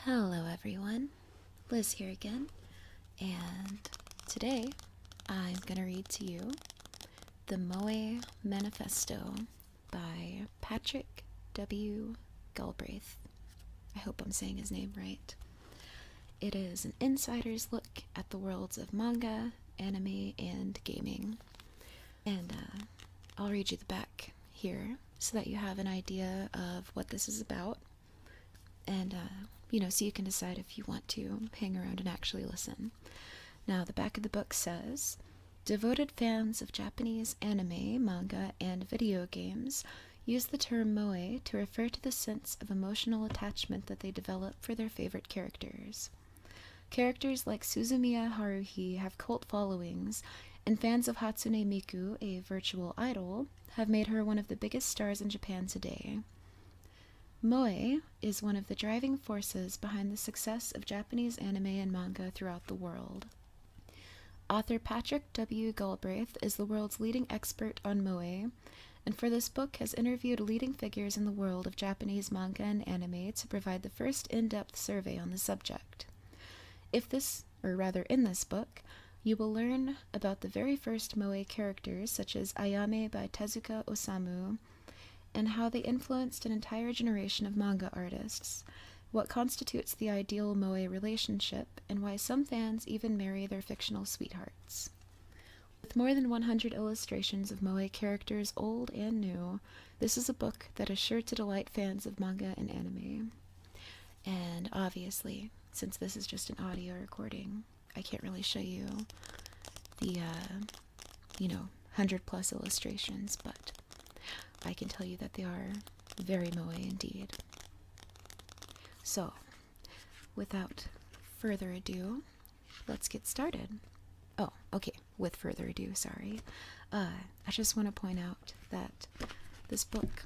Hello everyone, Liz here again, and today I'm going to read to you the Moe Manifesto by Patrick W. Galbraith. I hope I'm saying his name right. It is an insider's look at the worlds of manga, anime, and gaming. And I'll read you the back here so that you have an idea of what this is about. And, so you can decide if you want to hang around and actually listen. Now, the back of the book says, devoted fans of Japanese anime, manga, and video games use the term moe to refer to the sense of emotional attachment that they develop for their favorite characters. Characters like Suzumiya Haruhi have cult followings, and fans of Hatsune Miku, a virtual idol, have made her one of the biggest stars in Japan today. Moe is one of the driving forces behind the success of Japanese anime and manga throughout the world. Author Patrick W. Galbraith is the world's leading expert on moe, and for this book has interviewed leading figures in the world of Japanese manga and anime to provide the first in-depth survey on the subject. In this book, you will learn about the very first moe characters such as Ayame by Tezuka Osamu, and how they influenced an entire generation of manga artists, what constitutes the ideal moe relationship, and why some fans even marry their fictional sweethearts. With more than 100 illustrations of moe characters old and new, this is a book that is sure to delight fans of manga and anime. And obviously, since this is just an audio recording, I can't really show you the, 100 plus illustrations, but I can tell you that they are very moe indeed. So, without further ado, let's get started. Oh, okay, with further ado, sorry. I just want to point out that this book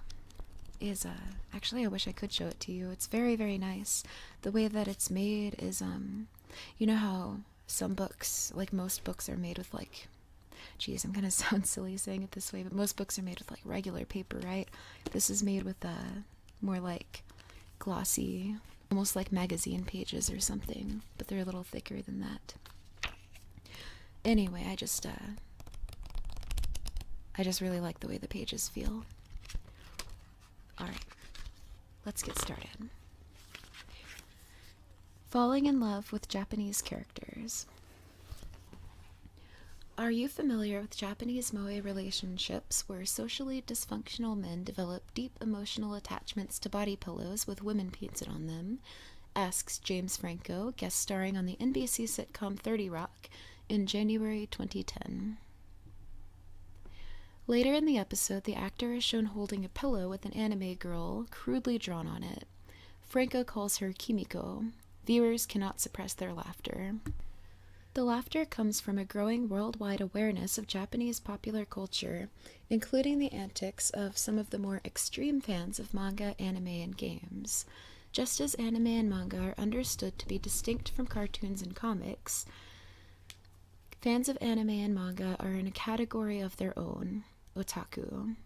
is, actually I wish I could show it to you. It's very, very nice. The way that it's made is, you know how some books, like most books are made with geez, I'm gonna sound silly saying it this way, but most books are made with regular paper, right? This is made with more glossy, almost like magazine pages or something, but they're a little thicker than that. Anyway, I just really like the way the pages feel. Alright, let's get started. Falling in love with Japanese characters. Are you familiar with Japanese moe relationships where socially dysfunctional men develop deep emotional attachments to body pillows with women painted on them? Asks James Franco, guest starring on the NBC sitcom 30 Rock in January 2010. Later in the episode, the actor is shown holding a pillow with an anime girl crudely drawn on it. Franco calls her Kimiko. Viewers cannot suppress their laughter. The laughter comes from a growing worldwide awareness of Japanese popular culture, including the antics of some of the more extreme fans of manga, anime, and games. Just as anime and manga are understood to be distinct from cartoons and comics, fans of anime and manga are in a category of their own, otaku.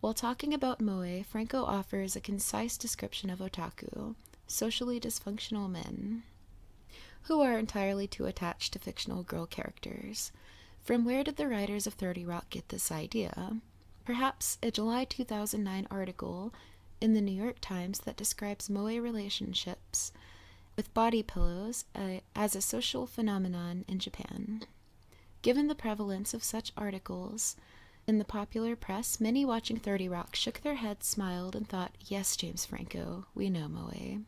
While talking about moe, Franco offers a concise description of otaku, socially dysfunctional men who are entirely too attached to fictional girl characters. From where did the writers of 30 Rock get this idea? Perhaps a July 2009 article in the New York Times that describes moe relationships with body pillows as a social phenomenon in Japan. Given the prevalence of such articles in the popular press, many watching 30 Rock shook their heads, smiled, and thought, yes, James Franco, we know moe.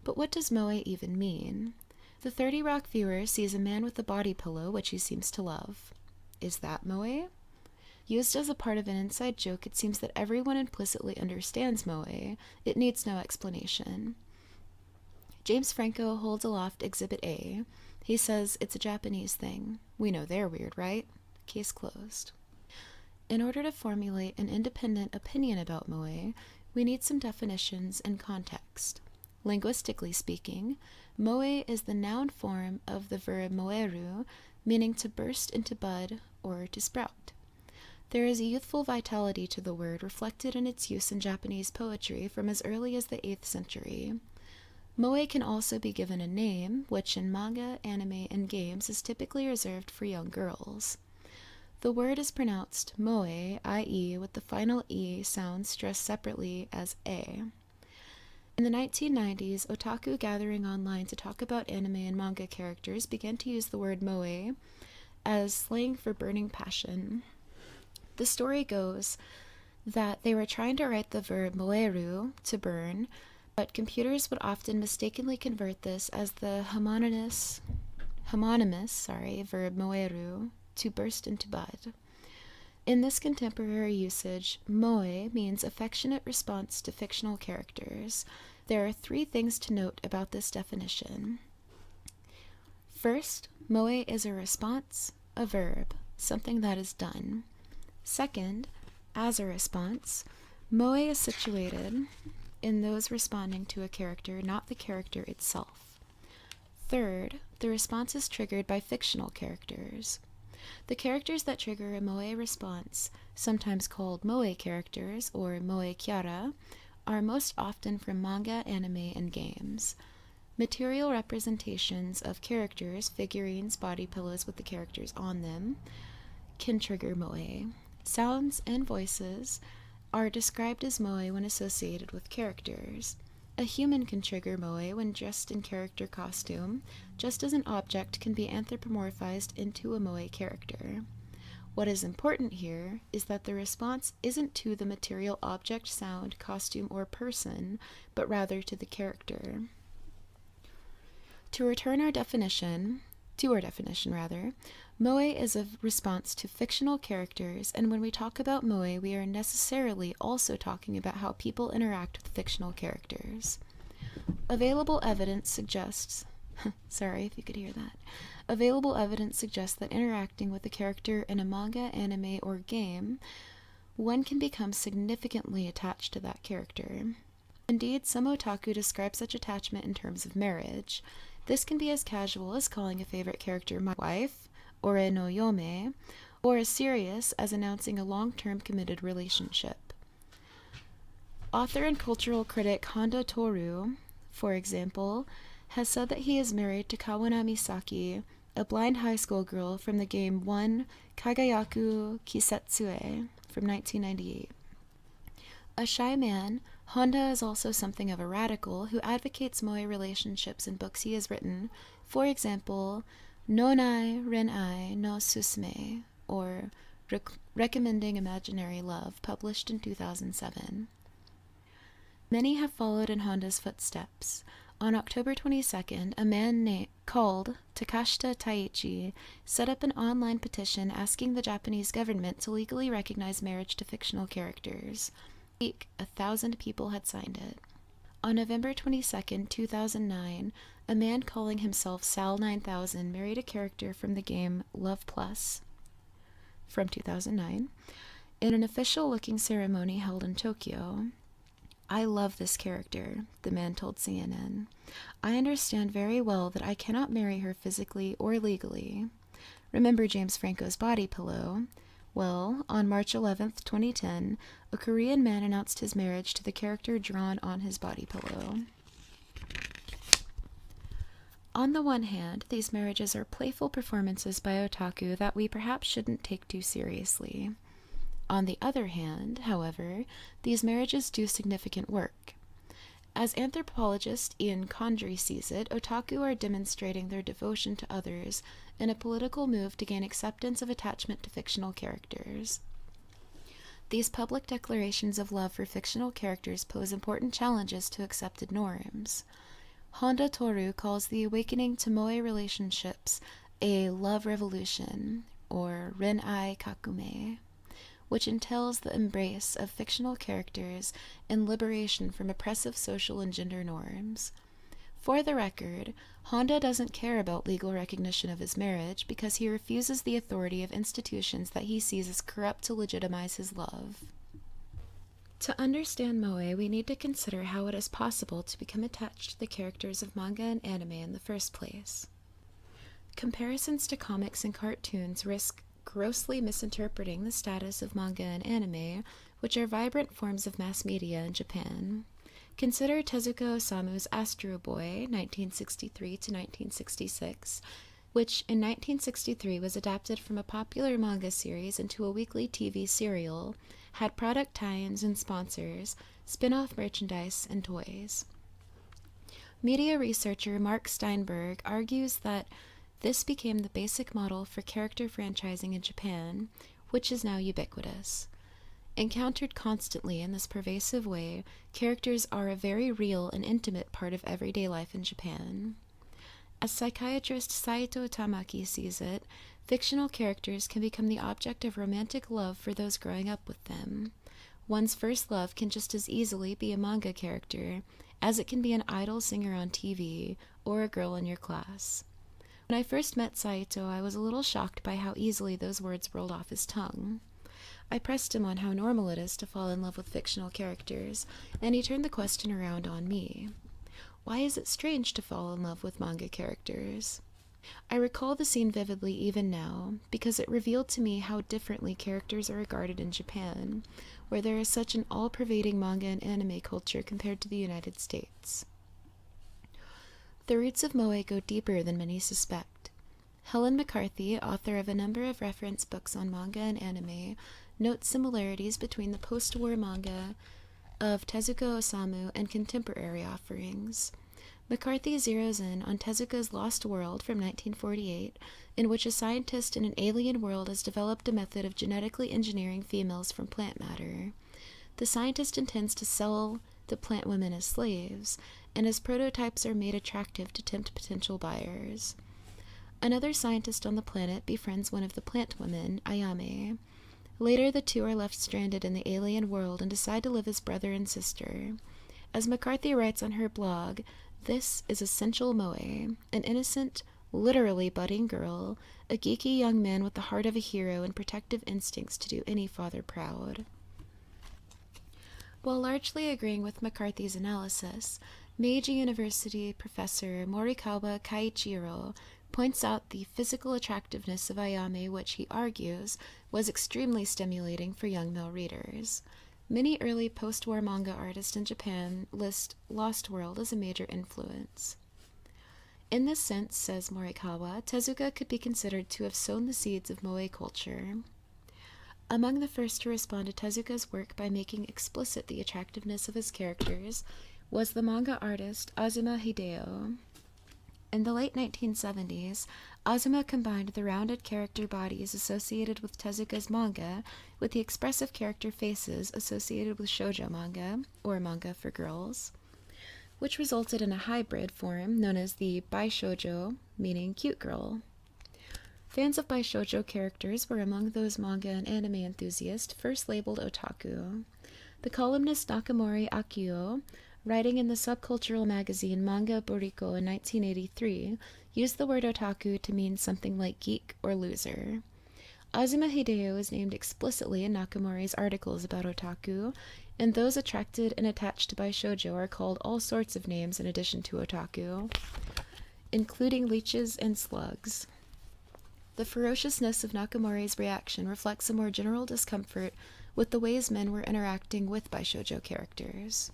But what does moe even mean? The 30 Rock viewer sees a man with a body pillow, which he seems to love. Is that moe? Used as a part of an inside joke, it seems that everyone implicitly understands moe. It needs no explanation. James Franco holds aloft Exhibit A. He says it's a Japanese thing. We know they're weird, right? Case closed. In order to formulate an independent opinion about moe, we need some definitions and context. Linguistically speaking, moe is the noun form of the verb moeru, meaning to burst into bud or to sprout. There is a youthful vitality to the word reflected in its use in Japanese poetry from as early as the 8th century. Moe can also be given a name, which in manga, anime, and games is typically reserved for young girls. The word is pronounced moe, i.e., with the final e sound stressed separately as a. In the 1990s, otaku gathering online to talk about anime and manga characters began to use the word moe as slang for burning passion. The story goes that they were trying to write the verb moeru, to burn, but computers would often mistakenly convert this as the homonymous verb moeru, to burst into bud. In this contemporary usage, moe means affectionate response to fictional characters. There are 3 things to note about this definition. First, moe is a response, a verb, something that is done. Second, as a response, moe is situated in those responding to a character, not the character itself. Third, the response is triggered by fictional characters. The characters that trigger a moe response, sometimes called moe characters or moe kyara, are most often from manga, anime, and games. Material representations of characters, figurines, body pillows with the characters on them, can trigger moe. Sounds and voices are described as moe when associated with characters. A human can trigger moe when dressed in character costume, just as an object can be anthropomorphized into a moe character. What is important here is that the response isn't to the material object, sound, costume, or person, but rather to the character. To our definition, moe is a response to fictional characters, and when we talk about moe, we are necessarily also talking about how people interact with fictional characters. Available evidence suggests that interacting with a character in a manga, anime, or game, one can become significantly attached to that character. Indeed, some otaku describe such attachment in terms of marriage. This can be as casual as calling a favorite character my wife, ore no yome, or as serious as announcing a long-term committed relationship. Author and cultural critic Honda Toru, for example, has said that he is married to Kawana Misaki, a blind high school girl from the game 1 Kagayaku Kisetsue from 1998. A shy man, Honda is also something of a radical who advocates moe relationships in books he has written, for example, Nonai Renai no Susume, or Recommending Imaginary Love, published in 2007. Many have followed in Honda's footsteps. On October 22nd, a man called Takashita Taichi set up an online petition asking the Japanese government to legally recognize marriage to fictional characters. 1,000 people had signed it. On November 22nd, 2009, a man calling himself Sal9000 married a character from the game Love Plus from 2009 in an official-looking ceremony held in Tokyo. "I love this character," the man told CNN. "I understand very well that I cannot marry her physically or legally. Remember James Franco's body pillow? Well, on March 11th, 2010, a Korean man announced his marriage to the character drawn on his body pillow." On the one hand, these marriages are playful performances by otaku that we perhaps shouldn't take too seriously. On the other hand, however, these marriages do significant work. As anthropologist Ian Condry sees it, otaku are demonstrating their devotion to others in a political move to gain acceptance of attachment to fictional characters. These public declarations of love for fictional characters pose important challenges to accepted norms. Honda Toru calls the awakening to moe relationships a love revolution, or renai kakume, which entails the embrace of fictional characters and liberation from oppressive social and gender norms. For the record, Honda doesn't care about legal recognition of his marriage because he refuses the authority of institutions that he sees as corrupt to legitimize his love. To understand moe, we need to consider how it is possible to become attached to the characters of manga and anime in the first place. Comparisons to comics and cartoons risk grossly misinterpreting the status of manga and anime, which are vibrant forms of mass media in Japan. Consider Tezuka Osamu's Astro Boy, 1963 to 1966, which in 1963 was adapted from a popular manga series into a weekly TV serial, had product tie-ins and sponsors, spin-off merchandise, and toys. Media researcher Mark Steinberg argues that this became the basic model for character franchising in Japan, which is now ubiquitous. Encountered constantly in this pervasive way, characters are a very real and intimate part of everyday life in Japan. As psychiatrist Saito Tamaki sees it, fictional characters can become the object of romantic love for those growing up with them. One's first love can just as easily be a manga character as it can be an idol singer on TV or a girl in your class. When I first met Saito, I was a little shocked by how easily those words rolled off his tongue. I pressed him on how normal it is to fall in love with fictional characters, and he turned the question around on me. Why is it strange to fall in love with manga characters? I recall the scene vividly even now, because it revealed to me how differently characters are regarded in Japan, where there is such an all-pervading manga and anime culture compared to the United States. The roots of moe go deeper than many suspect. Helen McCarthy, author of a number of reference books on manga and anime, notes similarities between the post-war manga of Tezuka Osamu and contemporary offerings. McCarthy zeroes in on Tezuka's Lost World from 1948, in which a scientist in an alien world has developed a method of genetically engineering females from plant matter. The scientist intends to sell the plant women as slaves, and his prototypes are made attractive to tempt potential buyers. Another scientist on the planet befriends one of the plant women, Ayame. Later, the two are left stranded in the alien world and decide to live as brother and sister. As McCarthy writes on her blog, this is essential moe, an innocent, literally budding girl, a geeky young man with the heart of a hero and protective instincts to do any father proud. While largely agreeing with McCarthy's analysis, Meiji University professor Morikawa Kaiichiro points out the physical attractiveness of Ayame, which he argues was extremely stimulating for young male readers. Many early post-war manga artists in Japan list Lost World as a major influence. In this sense, says Morikawa, Tezuka could be considered to have sown the seeds of moe culture. Among the first to respond to Tezuka's work by making explicit the attractiveness of his characters was the manga artist Azuma Hideo. In the late 1970s, Azuma combined the rounded character bodies associated with Tezuka's manga with the expressive character faces associated with shoujo manga, or manga for girls, which resulted in a hybrid form known as the baishoujo, meaning cute girl. Fans of baishoujo characters were among those manga and anime enthusiasts first labeled otaku. The columnist Nakamori Akio, writing in the subcultural magazine Manga Boriko in 1983, used the word otaku to mean something like geek or loser. Azuma Hideo is named explicitly in Nakamori's articles about otaku, and those attracted and attached to baishoujo are called all sorts of names in addition to otaku, including leeches and slugs. The ferociousness of Nakamori's reaction reflects a more general discomfort with the ways men were interacting with baishoujo characters.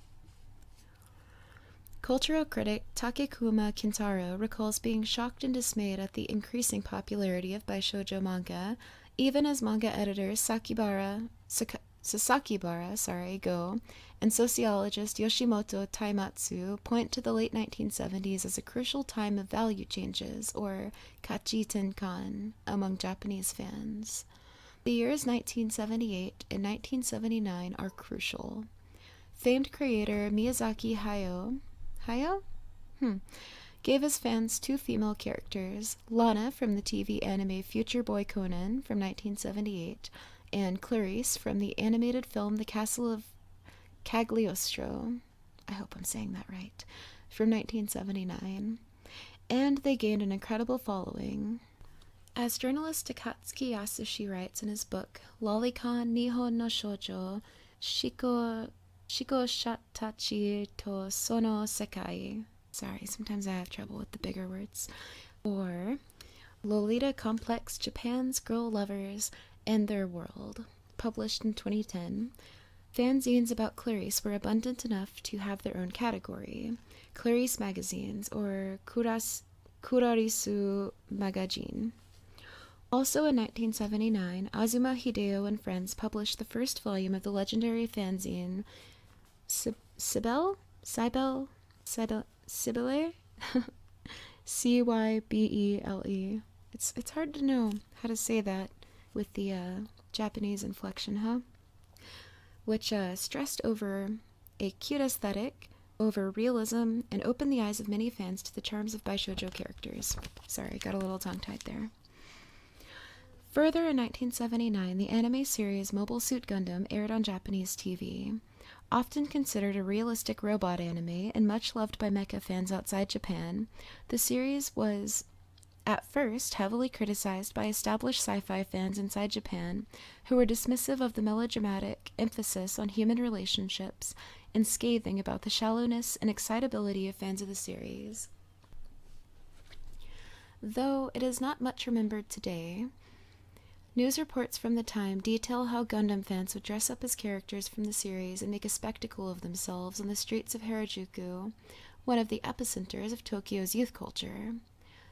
Cultural critic Takekuma Kintaro recalls being shocked and dismayed at the increasing popularity of baishoujo manga, even as manga editors Sasakibara Go and sociologist Yoshimoto Taimatsu point to the late 1970s as a crucial time of value changes, or kachi tenkan, among Japanese fans. The years 1978 and 1979 are crucial. Famed creator Miyazaki Hayao gave his fans two female characters, Lana from the TV anime Future Boy Conan from 1978, and Clarice from the animated film The Castle of Cagliostro, I hope I'm saying that right, from 1979, and they gained an incredible following. As journalist Takatsuki Yasushi writes in his book Lolicon Nihon no Shoujo Shiko Shatachi to Sono Sekai. Sorry, sometimes I have trouble with the bigger words. Or Lolita Complex Japan's Girl Lovers and Their World, published in 2010. Fanzines about Clarice were abundant enough to have their own category, Clarice magazines, or Kurarisu magazine. Also in 1979, Azuma Hideo and friends published the first volume of the legendary fanzine Cybele? Cybele? It's hard to know how to say that with the Japanese inflection, huh? Which stressed over a cute aesthetic, over realism, and opened the eyes of many fans to the charms of Baishoujo characters. Sorry, got a little tongue-tied there. Further, in 1979, the anime series Mobile Suit Gundam aired on Japanese TV. Often considered a realistic robot anime and much loved by mecha fans outside Japan, the series was at first heavily criticized by established sci-fi fans inside Japan, who were dismissive of the melodramatic emphasis on human relationships and scathing about the shallowness and excitability of fans of the series. Though it is not much remembered today, news reports from the time detail how Gundam fans would dress up as characters from the series and make a spectacle of themselves on the streets of Harajuku, one of the epicenters of Tokyo's youth culture.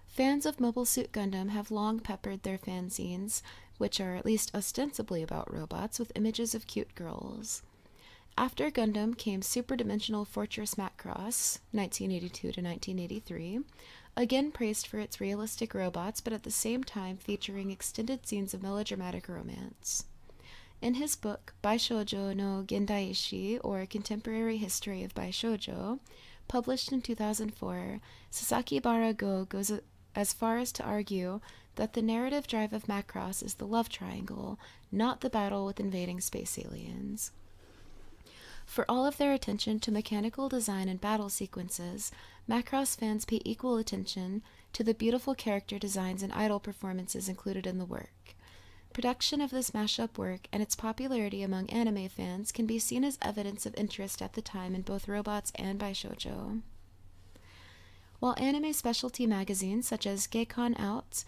Fans of Mobile Suit Gundam have long peppered their fanzines, which are at least ostensibly about robots, with images of cute girls. After Gundam came Super Dimensional Fortress Macross, 1982 to 1983, again praised for its realistic robots, but at the same time featuring extended scenes of melodramatic romance. In his book, Baishoujo no Gendaishi, or Contemporary History of Baishoujo, published in 2004, Sasaki Barago goes as far as to argue that the narrative drive of Macross is the love triangle, not the battle with invading space aliens. For all of their attention to mechanical design and battle sequences, Macross fans pay equal attention to the beautiful character designs and idol performances included in the work. Production of this mashup work and its popularity among anime fans can be seen as evidence of interest at the time in both robots and Baishoujo. While anime specialty magazines such as Geikon Out,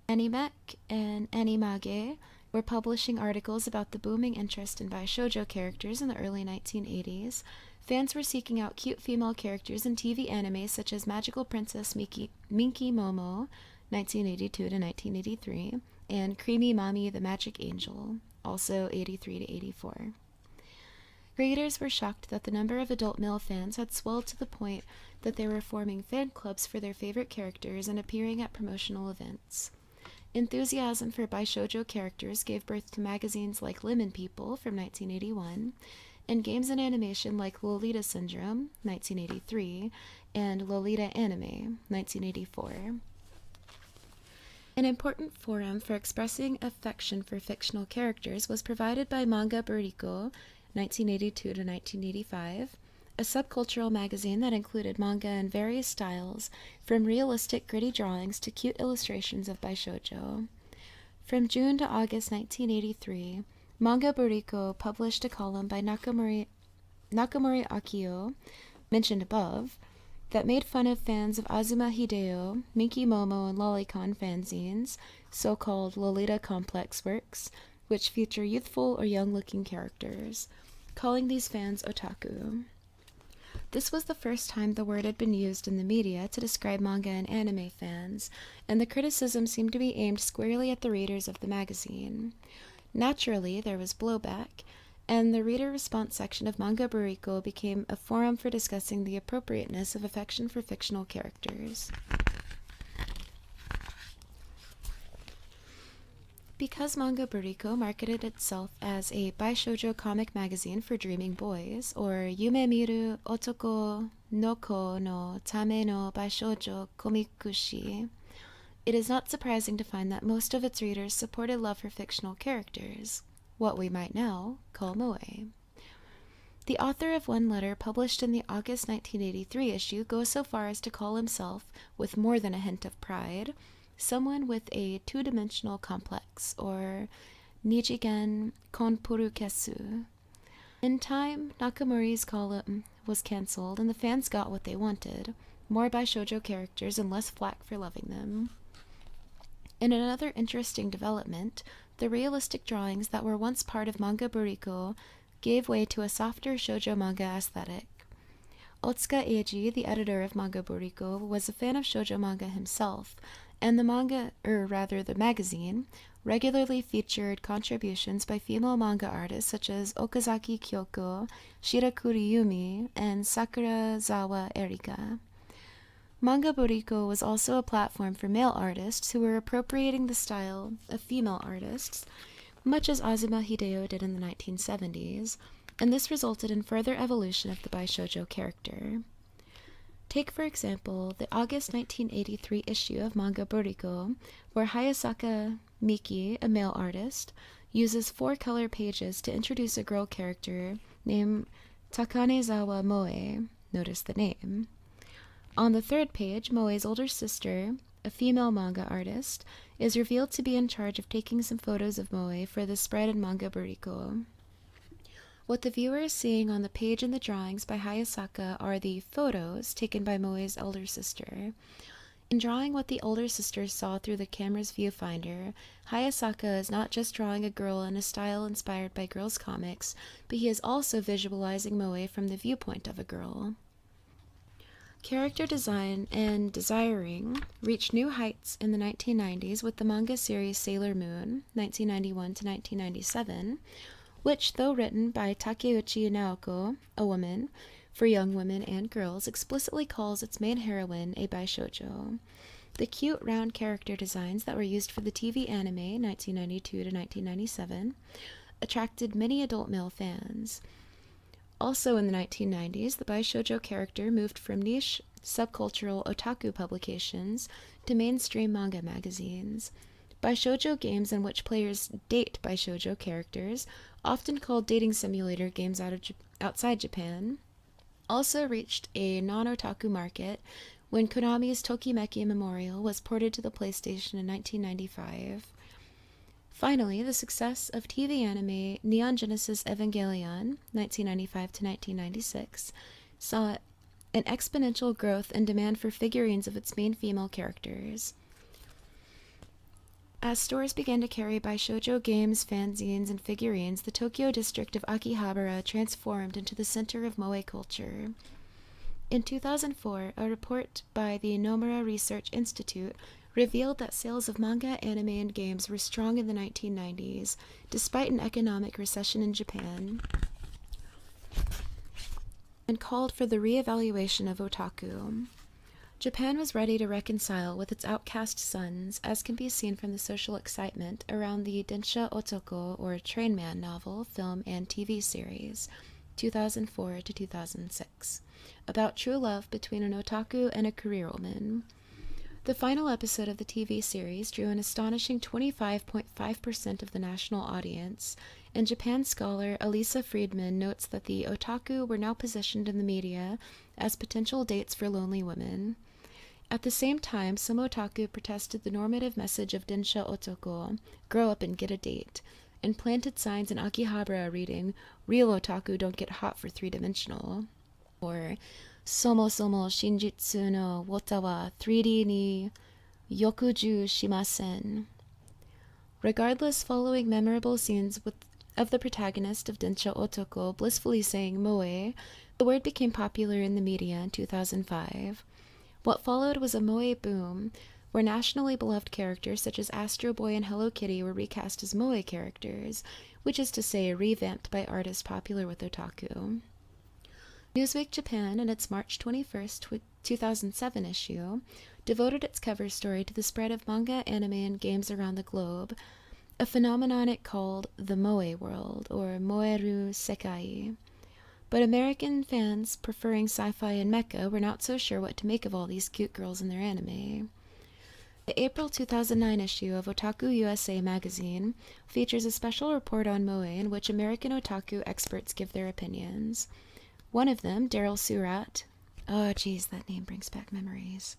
Animec, and Animage were publishing articles about the booming interest in Baishoujo characters in the early 1980s, fans were seeking out cute female characters in TV anime such as Magical Princess Minky Momo, 1982 to 1983, and Creamy Mommy the Magic Angel, also 83 to 84. Readers were shocked that the number of adult male fans had swelled to the point that they were forming fan clubs for their favorite characters and appearing at promotional events. Enthusiasm for Baishoujo characters gave birth to magazines like Lemon People from 1981, and games and animation like Lolita Syndrome, 1983, and Lolita Anime, 1984. An important forum for expressing affection for fictional characters was provided by Manga Buriko, 1982 to 1985, a subcultural magazine that included manga in various styles, from realistic gritty drawings to cute illustrations of Baishoujo. From June to August 1983, Manga Buriko published a column by Nakamori Akio, mentioned above, that made fun of fans of Azuma Hideo, Minky Momo, and Lolicon fanzines, so-called Lolita Complex works, which feature youthful or young-looking characters, calling these fans otaku. This was the first time the word had been used in the media to describe manga and anime fans, and the criticism seemed to be aimed squarely at the readers of the magazine. Naturally, there was blowback, and the reader response section of Manga Buriko became a forum for discussing the appropriateness of affection for fictional characters. Because Manga Buriko marketed itself as a Baishoujo comic magazine for dreaming boys, or Yume Miru Otoko Noko no Tame no Baishoujo Komikushi, it is not surprising to find that most of its readers supported love for fictional characters, what we might now call moe. The author of one letter published in the August 1983 issue goes so far as to call himself, with more than a hint of pride, someone with a two-dimensional complex, or Nijigen Konpurukesu. In time, Nakamori's column was cancelled, and the fans got what they wanted, more Baishoujo characters and less flack for loving them. In another interesting development, the realistic drawings that were once part of Manga Buriko gave way to a softer shoujo manga aesthetic. Otsuka Eiji, the editor of Manga Boriko, was a fan of shoujo manga himself, and the magazine, regularly featured contributions by female manga artists such as Okazaki Kyoko, Shirakuri Yumi, and Sakurazawa Erika. Manga Boriko was also a platform for male artists who were appropriating the style of female artists, much as Azuma Hideo did in the 1970s, and this resulted in further evolution of the Baishoujo character. Take, for example, the August 1983 issue of Manga Boriko, where Hayasaka Miki, a male artist, uses 4 color pages to introduce a girl character named Takanezawa Moe. Notice the name. On the 3rd page, Moe's older sister, a female manga artist, is revealed to be in charge of taking some photos of Moe for the spread in Manga Boriko. What the viewer is seeing on the page in the drawings by Hayasaka are the photos taken by Moe's elder sister. In drawing what the older sister saw through the camera's viewfinder, Hayasaka is not just drawing a girl in a style inspired by girls' comics, but he is also visualizing Moe from the viewpoint of a girl. Character design and desiring reached new heights in the 1990s with the manga series Sailor Moon, 1991 to 1997, which, though written by Takeuchi Naoko, a woman, for young women and girls, explicitly calls its main heroine a baishoujo. The cute, round character designs that were used for the TV anime, 1992 to 1997, attracted many adult male fans. Also in the 1990s, the baishoujo character moved from niche, subcultural otaku publications to mainstream manga magazines. Baishoujo games in which players date baishoujo characters, often called dating simulator games outside Japan, also reached a non-otaku market when Konami's Tokimeki Memorial was ported to the PlayStation in 1995. Finally, the success of TV anime Neon Genesis Evangelion, 1995 to 1996, saw an exponential growth in demand for figurines of its main female characters. As stores began to carry baishoujo games, fanzines, and figurines, the Tokyo district of Akihabara transformed into the center of moe culture. In 2004, a report by the Nomura Research Institute revealed that sales of manga, anime, and games were strong in the 1990s, despite an economic recession in Japan, and called for the re-evaluation of otaku. Japan was ready to reconcile with its outcast sons, as can be seen from the social excitement around the Densha Otoko, or Train Man novel, film, and TV series, 2004 to 2006, about true love between an otaku and a career woman. The final episode of the TV series drew an astonishing 25.5% of the national audience, and Japan scholar Elisa Friedman notes that the otaku were now positioned in the media as potential dates for lonely women. At the same time, some otaku protested the normative message of Densha Otoko, grow up and get a date, and planted signs in Akihabara reading, real otaku don't get hot for three-dimensional, or Somo somo shinjitsu no wota wa 3D ni yokuju shimasen. Regardless, following memorable scenes of the protagonist of Densha Otoko blissfully saying moe, the word became popular in the media in 2005. What followed was a moe boom, where nationally beloved characters such as Astro Boy and Hello Kitty were recast as moe characters, which is to say revamped by artists popular with otaku. Newsweek Japan, in its March 21, 2007 issue, devoted its cover story to the spread of manga, anime, and games around the globe, a phenomenon it called the moe world, or moeru sekai. But American fans preferring sci-fi and mecha were not so sure what to make of all these cute girls in their anime. The April 2009 issue of Otaku USA magazine features a special report on moe in which American otaku experts give their opinions. One of them, Daryl Surratt, that name brings back memories,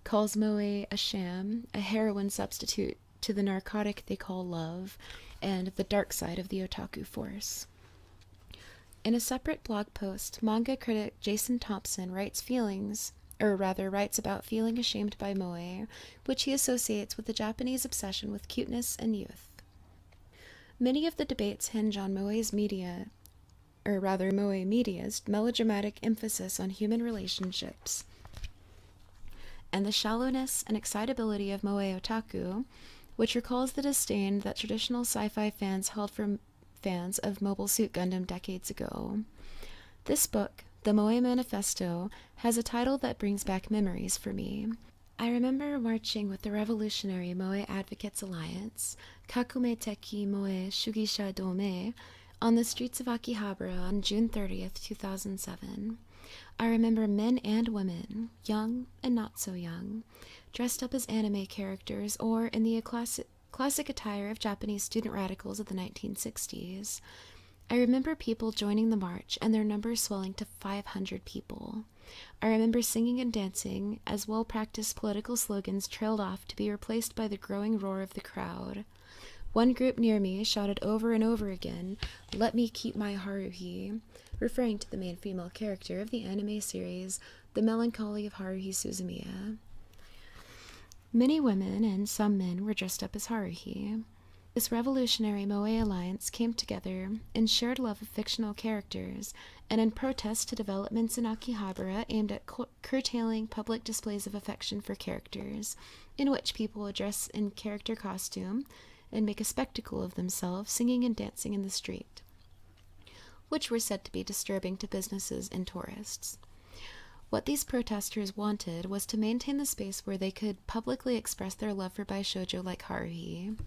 calls moe a sham, a heroin substitute to the narcotic they call love, and the dark side of the otaku force. In a separate blog post, manga critic Jason Thompson writes about feeling ashamed by moe, which he associates with the Japanese obsession with cuteness and youth. Many of the debates hinge on Moe Media's melodramatic emphasis on human relationships and the shallowness and excitability of Moe Otaku, which recalls the disdain that traditional sci-fi fans held for fans of Mobile Suit Gundam decades ago. This book, the Moe Manifesto, has a title that brings back memories for me. I remember marching with the revolutionary Moe Advocates Alliance, Kakume Teki Moe Shugisha Dome, on the streets of Akihabara on June 30th, 2007. I remember men and women, young and not so young, dressed up as anime characters or in the classic attire of Japanese student radicals of the 1960s. I remember people joining the march and their numbers swelling to 500 people. I remember singing and dancing as well-practiced political slogans trailed off to be replaced by the growing roar of the crowd. One group near me shouted over and over again, "Let me keep my Haruhi," referring to the main female character of the anime series, The Melancholy of Haruhi Suzumiya. Many women and some men were dressed up as Haruhi. This revolutionary Moe alliance came together in shared love of fictional characters and in protest to developments in Akihabara aimed at curtailing public displays of affection for characters, in which people would dress in character costume and make a spectacle of themselves singing and dancing in the street, which were said to be disturbing to businesses and tourists. What these protesters wanted was to maintain the space where they could publicly express their love for Baishoujo like Haruhi.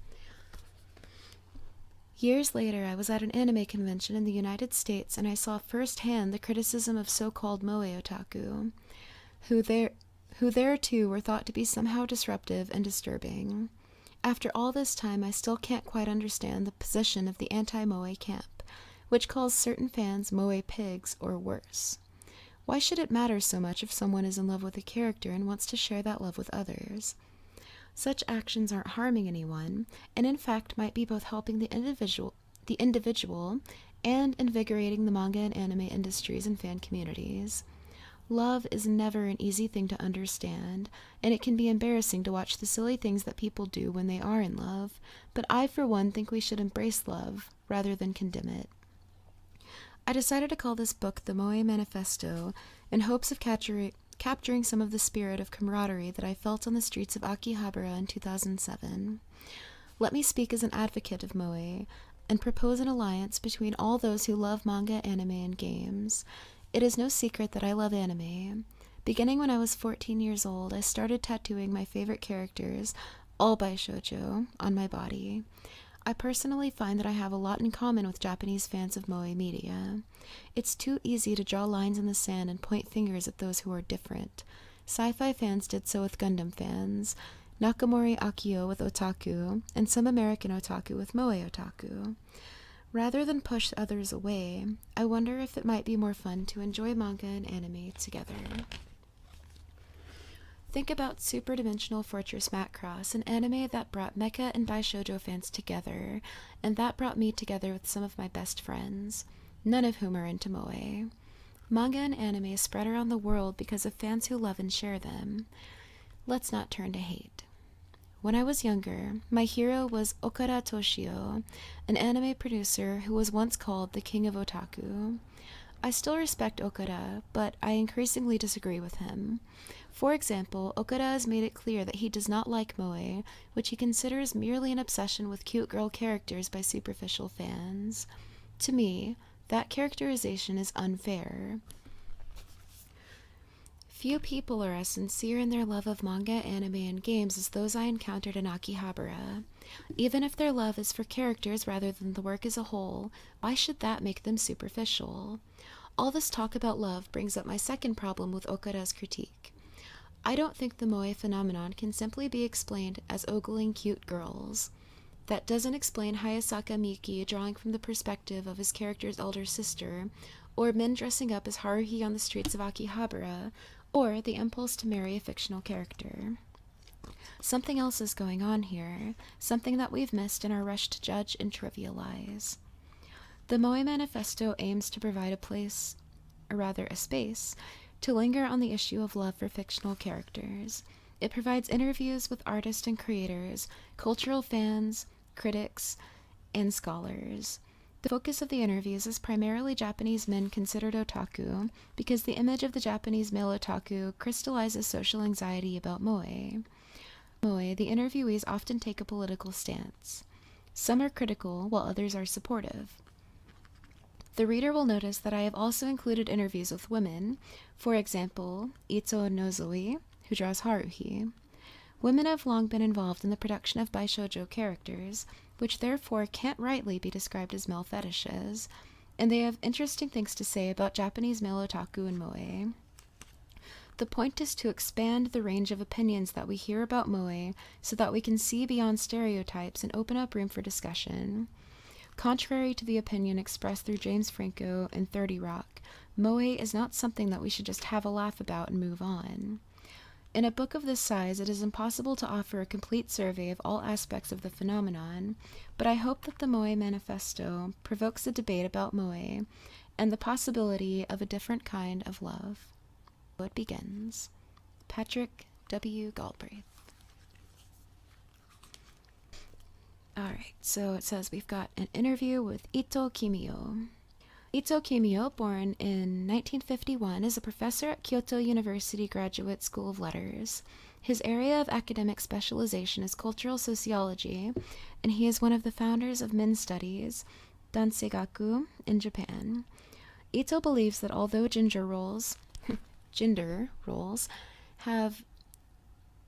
Years later, I was at an anime convention in the United States and I saw firsthand the criticism of so-called Moe Otaku, who there too were thought to be somehow disruptive and disturbing. After all this time, I still can't quite understand the position of the anti-Moe camp, which calls certain fans Moe pigs or worse. Why should it matter so much if someone is in love with a character and wants to share that love with others? Such actions aren't harming anyone, and in fact might be both helping the individual and invigorating the manga and anime industries and fan communities. Love is never an easy thing to understand, and it can be embarrassing to watch the silly things that people do when they are in love, but I for one think we should embrace love rather than condemn it. I decided to call this book the Moe Manifesto in hopes of capturing some of the spirit of camaraderie that I felt on the streets of Akihabara in 2007. Let me speak as an advocate of Moe and propose an alliance between all those who love manga, anime, and games. It is no secret that I love anime. Beginning when I was 14 years old, I started tattooing my favorite characters, all by shoujo, on my body. I personally find that I have a lot in common with Japanese fans of Moe media. It's too easy to draw lines in the sand and point fingers at those who are different. Sci-fi fans did so with Gundam fans, Nakamori Akio with otaku, and some American otaku with Moe otaku. Rather than push others away, I wonder if it might be more fun to enjoy manga and anime together. Think about Super Dimensional Fortress Macross, an anime that brought mecha and Baishoujo fans together, and that brought me together with some of my best friends, none of whom are into Moe. Manga and anime spread around the world because of fans who love and share them. Let's not turn to hate. When I was younger, my hero was Okada Toshio, an anime producer who was once called the King of Otaku. I still respect Okada, but I increasingly disagree with him. For example, Okada has made it clear that he does not like Moe, which he considers merely an obsession with cute girl characters by superficial fans. To me, that characterization is unfair. Few people are as sincere in their love of manga, anime, and games as those I encountered in Akihabara. Even if their love is for characters rather than the work as a whole, why should that make them superficial? All this talk about love brings up my second problem with Okada's critique. I don't think the Moe phenomenon can simply be explained as ogling cute girls. That doesn't explain Hayasaka Miki drawing from the perspective of his character's elder sister, or men dressing up as Haruhi on the streets of Akihabara, or the impulse to marry a fictional character. Something else is going on here, something that we've missed in our rush to judge and trivialize. The Moe Manifesto aims to provide a space, to linger on the issue of love for fictional characters. It provides interviews with artists and creators, cultural fans, critics, and scholars. The focus of the interviews is primarily Japanese men considered otaku because the image of the Japanese male otaku crystallizes social anxiety about moe. Moe, the interviewees often take a political stance. Some are critical, while others are supportive. The reader will notice that I have also included interviews with women, for example, Ito Nozui, who draws Haruhi. Women have long been involved in the production of baishoujo characters, which therefore can't rightly be described as male fetishes, and they have interesting things to say about Japanese male otaku and moe. The point is to expand the range of opinions that we hear about moe so that we can see beyond stereotypes and open up room for discussion. Contrary to the opinion expressed through James Franco in 30 Rock, moe is not something that we should just have a laugh about and move on. In a book of this size, it is impossible to offer a complete survey of all aspects of the phenomenon, but I hope that the Moe Manifesto provokes a debate about moe and the possibility of a different kind of love. So it begins. Patrick W. Galbraith. Alright, so it says we've got an interview with Ito Kimiyo. Ito Kimiyo, born in 1951, is a professor at Kyoto University Graduate School of Letters. His area of academic specialization is cultural sociology, and he is one of the founders of men's studies, Danseigaku, in Japan. Ito believes that although gender roles have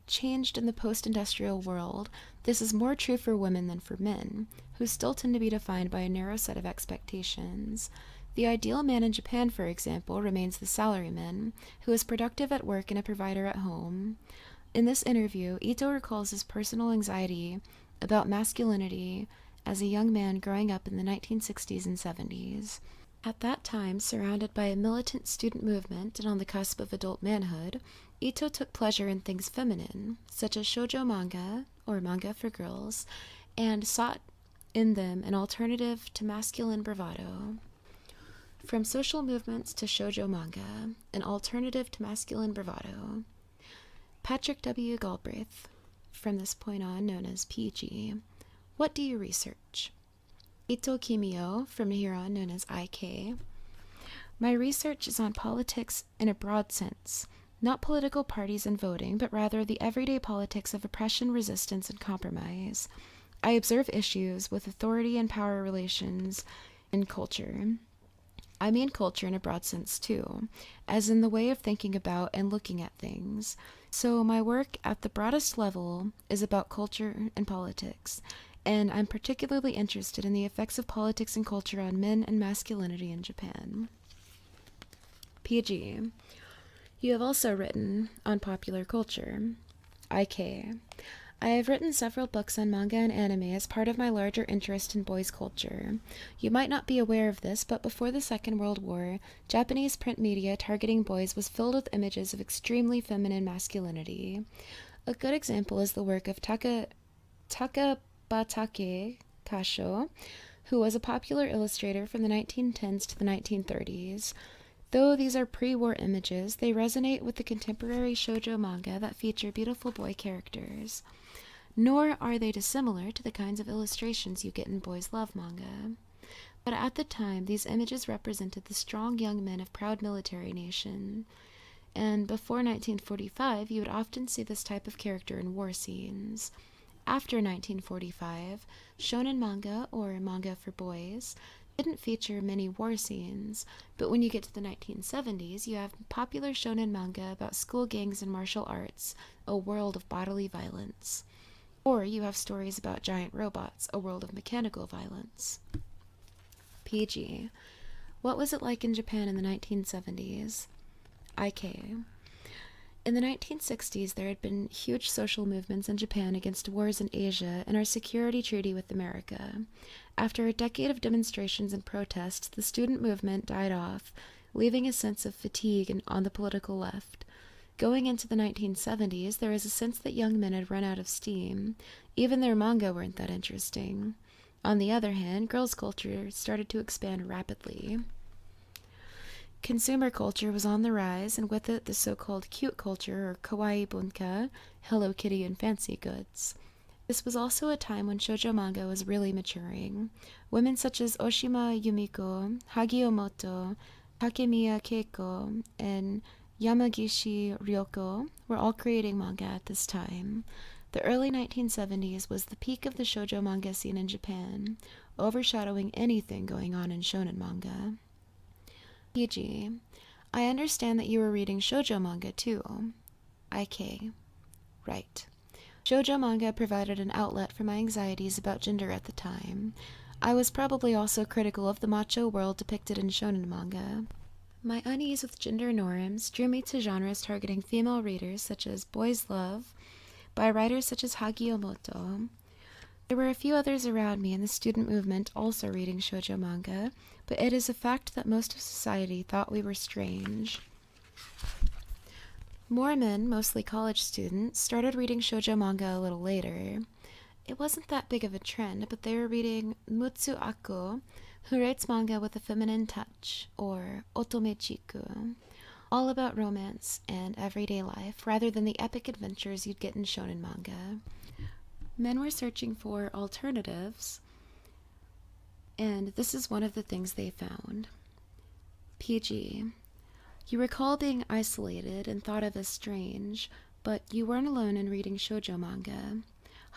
changed in the post-industrial world, this is more true for women than for men, who still tend to be defined by a narrow set of expectations. The ideal man in Japan, for example, remains the salaryman, who is productive at work and a provider at home. In this interview, Ito recalls his personal anxiety about masculinity as a young man growing up in the 1960s and 70s. At that time, surrounded by a militant student movement and on the cusp of adult manhood, Ito took pleasure in things feminine, such as shoujo manga, or manga for girls, and sought in them an alternative to masculine bravado. From social movements to shoujo manga, an alternative to masculine bravado. Patrick W. Galbraith, from this point on known as PG. What do you research? Ito Kimiyo, from here on known as IK. My research is on politics in a broad sense, not political parties and voting, but rather the everyday politics of oppression, resistance, and compromise. I observe issues with authority and power relations in culture. I mean culture in a broad sense too, as in the way of thinking about and looking at things. So my work at the broadest level is about culture and politics, and I'm particularly interested in the effects of politics and culture on men and masculinity in Japan. PG. You have also written on popular culture. IK. I have written several books on manga and anime as part of my larger interest in boys' culture. You might not be aware of this, but before the Second World War, Japanese print media targeting boys was filled with images of extremely feminine masculinity. A good example is the work of Takabatake Kasho, who was a popular illustrator from the 1910s to the 1930s. Though these are pre-war images, they resonate with the contemporary shoujo manga that feature beautiful boy characters. Nor are they dissimilar to the kinds of illustrations you get in boys' love manga. But at the time, these images represented the strong young men of proud military nation. And before 1945, you would often see this type of character in war scenes. After 1945, shonen manga, or manga for boys, didn't feature many war scenes, but when you get to the 1970s, you have popular shonen manga about school gangs and martial arts, a world of bodily violence. Or you have stories about giant robots, a world of mechanical violence. PG. What was it like in Japan in the 1970s? IK. In the 1960s, there had been huge social movements in Japan against wars in Asia and our security treaty with America. After a decade of demonstrations and protests, the student movement died off, leaving a sense of fatigue on the political left. Going into the 1970s, there was a sense that young men had run out of steam. Even their manga weren't that interesting. On the other hand, girls' culture started to expand rapidly. Consumer culture was on the rise, and with it the so-called cute culture, or kawaii bunka, Hello Kitty and fancy goods. This was also a time when shoujo manga was really maturing. Women such as Oshima Yumiko, Hagiomoto, Takemiya Keiko, and Yamagishi Ryoko were all creating manga at this time. The early 1970s was the peak of the shoujo manga scene in Japan, overshadowing anything going on in shonen manga. PG. I understand that you were reading shoujo manga too. IK. Right. Shoujo manga provided an outlet for my anxieties about gender at the time. I was probably also critical of the macho world depicted in shonen manga. My unease with gender norms drew me to genres targeting female readers such as Boys Love, by writers such as Hagiomoto. There were a few others around me in the student movement also reading shoujo manga, but it is a fact that most of society thought we were strange. More men, mostly college students, started reading shoujo manga a little later. It wasn't that big of a trend, but they were reading Mutsu Ako, who writes manga with a feminine touch, or Otome Chiku, all about romance and everyday life, rather than the epic adventures you'd get in shonen manga. Men were searching for alternatives, and this is one of the things they found. PG. You recall being isolated and thought of as strange, but you weren't alone in reading shoujo manga.